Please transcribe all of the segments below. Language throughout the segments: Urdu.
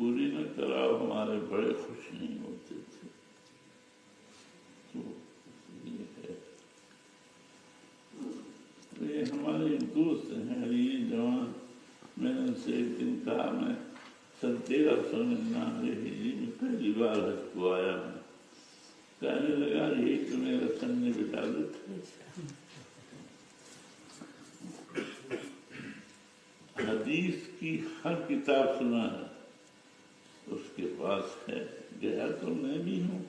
پوری نہ کراؤ ہمارے بڑے خوش نہیں ہوتے تھے. تو یہ ہے. یہ ہمارے ایک دوست ہیں یہ جوان، میں نے ان سے ایک دن کہا میں 1399 میں پہلی بار حج کو آیا ہوں. کہنے لگا یہی تو میرا سننے بدالت ہے. حدیث کی ہر کتاب سنا ہے اس کے پاس ہے. گیا تو میں بھی ہوں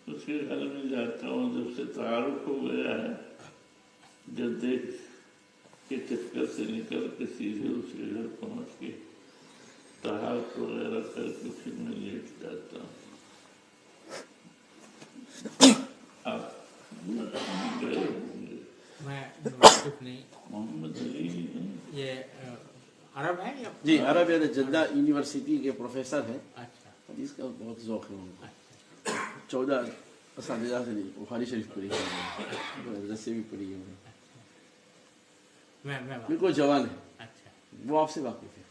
اس کے گھر میں جاتا ہوں. جب سے تعارف ہو گیا ہے جب دیکھ کے چکر سے نکل کے سیدھے اس کے گھر پہنچ کے تہارت وغیرہ کر کے پھر میں لیٹ جاتا ہوں. آپ گئے ہوں گے. میں واقف نہیں. محمد علی یہ عرب ہے یا جی عرب ہے، جدہ یونیورسٹی کے پروفیسر ہیں. اچھا حدیث کا بہت ذوق ہے ان کو. 14 اساتذہ سے بخاری شریف پڑھی ہے، حضرت سے بھی پڑھی ہے. میں بالکل جوان ہے. اچھا وہ آپ سے واقف ہے.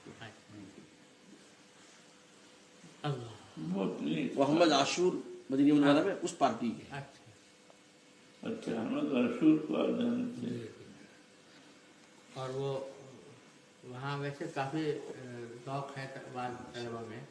اللہ محمد عاشور مدینہ منورہ میں اس پارٹی کے. اچھا احمد عاشور کو آپ جانتے ہیں. اور وہ وہاں ویسے کافی ذوق ہے بعض طلبہ میں